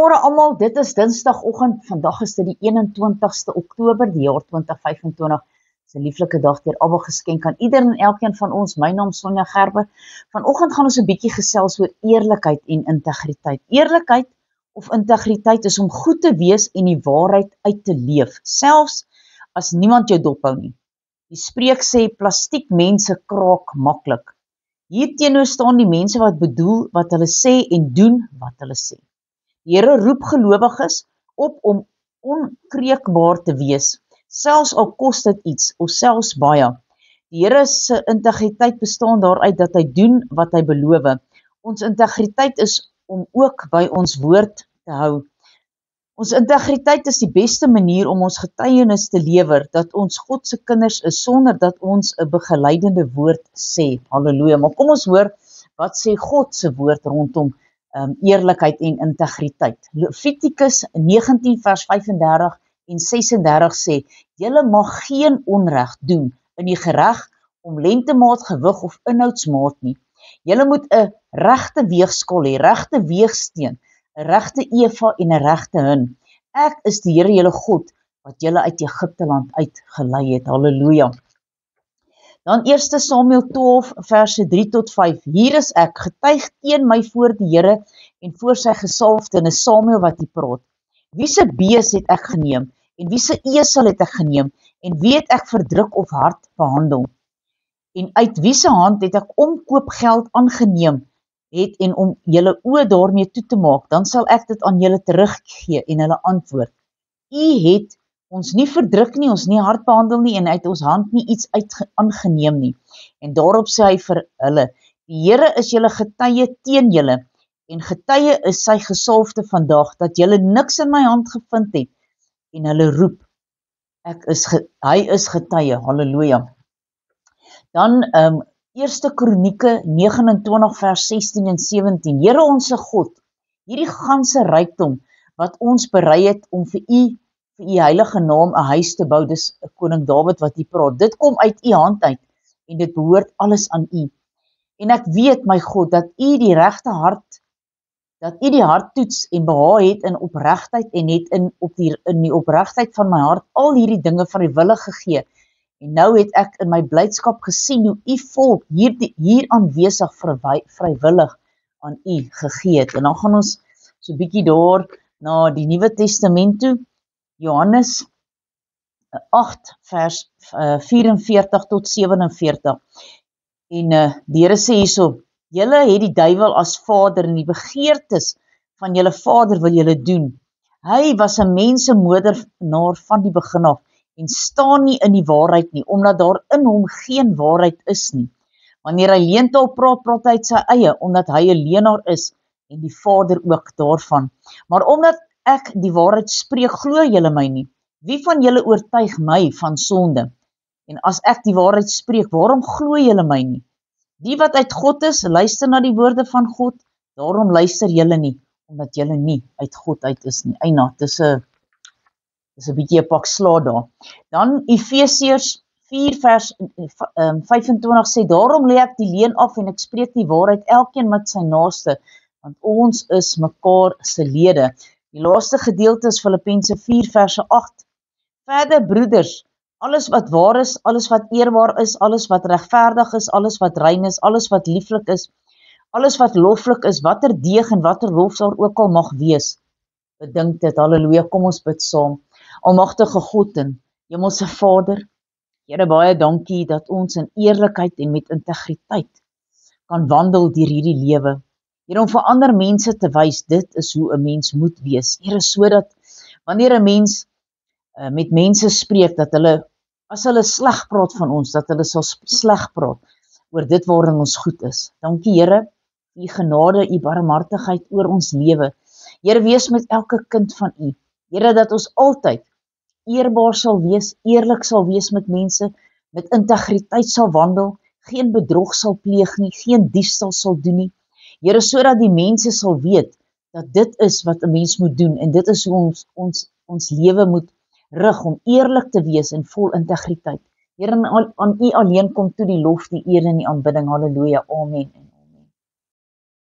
Goeiemôre almal, dit is Dinsdagoggend, vandag is dit die 21ste Oktober, die jaar 2025, is 'n lieflike dag deur Abba geskenk aan ieder en elkeen van ons. My naam is Sonja Gerber. Vanoggend gaan ons 'n bietjie gesels oor eerlikheid en integriteit. Eerlikheid of integriteit is om goed te wees en die waarheid uit te leef, selfs as niemand jou dophou nie. Die spreek sê, plastiek mense kraak maklik. Hierteenoor staan die mense wat bedoel wat hulle sê en doen wat hulle sê. Die Here roep gelowiges op om onkreukbaar te wees, selfs al kos dit iets, of selfs baie. Die Here se integriteit bestaan daaruit dat hy doen wat hy beloof. Ons integriteit is om ook by ons woord te hou. Ons integriteit is die beste manier om ons getuienis te lewer, dat ons God se kinders is, sonder dat ons 'n begeleidende woord sê. Halleluja. Maar kom ons hoor, wat sê God se woord rondom eerlikheid en integriteit. Levitikus 19 vers 35 en 36 sê, julle mag geen onreg doen in die gereg om lentemaat, gewig of inhoudsmaat nie. Julle moet 'n regte weegskaal hê, regte weegsteen, 'n regte eva en 'n regte hin. Ek is die Here julle God, wat julle uit Egipte land uitgelei het. Halleluja. Dan 1 Samuel 12 verse 3 tot 5. Hier is ek, getuig teen my voor die Here en voor sy gesalfde, en 'n Samuel wat hy praat. Wie se bees het ek geneem, en wie se esel het ek geneem, en wie het ek verdruk of hard behandel? En uit wie se hand het ek omkoopgeld aangeneem het, en om julle oë daarmee toe te maak, dan sal ek dit aan julle teruggee, en hulle antwoord. U het ons nie verdruk nie, ons nie hard behandel nie, en uit ons hand nie iets aangeneem nie. En daarop sê hy vir hulle, die Here is julle getuie teen julle, en getuie is sy gesalfde vandag, dat julle niks in my hand gevind het, en hulle roep, hy is getuie, halleluja. Dan 1 Kronieke 29 vers 16 en 17, Here onse God, hierdie ganse rykdom, wat ons berei het om vir u heilige naam 'n huis te bou, dis koning Dawid wat hier praat, dit kom uit u hand uit, en dit behoort alles aan u. En ek weet, my God, dat u die hart toets en behaag het in opregtheid, en het in die opregtheid van my hart al hierdie dinge vrywillig gegee. En nou het ek in my blydskap gesien hoe u volk hier aanwesig vrywillig aan u gegee het. En dan gaan ons so 'n bietjie daar na die Nuwe Testament toe, Johannes 8 vers 44 tot 47. En die Here sê hierso, julle het die duiwel as vader, en die begeertes van julle vader wil julle doen. Hy was 'n mensemoordenaar van die begin af, en staan nie in die waarheid nie, omdat daar in hom geen waarheid is nie. Wanneer hy leentaal praat, praat hy uit sy eie, omdat hy 'n leenaar is, en die vader ook daarvan. Maar omdat ek die waarheid spreek, glo julle my nie. Wie van julle oortuig my van sonde? En as ek die waarheid spreek, waarom glo julle my nie? Die wat uit God is, luister na die woorde van God, daarom luister julle nie, omdat julle nie uit God uit is nie. Eina, dis 'n bietjie 'n pak sla daar. Dan Efesiërs 4 vers 25 sê, daarom lê ek die leuen af en ek spreek die waarheid elkeen met sy naaste, want ons is mekaar se lede. Die laaste gedeelte is Filippense 4 verse 8. Verder broeders, alles wat waar is, alles wat eerbaar is, alles wat regverdig is, alles wat rein is, alles wat lieflik is, alles wat loflik is, watter deeg en watter lof daar ook al mag wees. Bedink dit, halleluja, kom ons bid saam. Almagtige God en Hemelse Vader, Here, baie dankie dat ons in eerlikheid en met integriteit kan wandel deur hierdie lewe. Here, om vir ander mense te wys, dit is hoe 'n mens moet wees. Here, sodat wanneer 'n mens met mense spreek, dat hulle, as hulle sleg praat van ons, dat hulle sal sleg praat oor dit waarin ons goed is. Dankie Here, u genade, u barmhartigheid oor ons lewe. Here, wees met elke kind van u. Here, dat ons altyd eerbaar sal wees, eerlik sal wees met mense, met integriteit sal wandel, geen bedrog sal pleeg nie, geen diefstal sal doen nie. Here, sodat die mense sal weet, dat dit is wat 'n mens moet doen, en dit is hoe ons lewe moet rig, om eerlik te wees en vol integriteit. Here, aan u alleen kom toe die lof, die eer en die aanbidding. Halleluja, amen.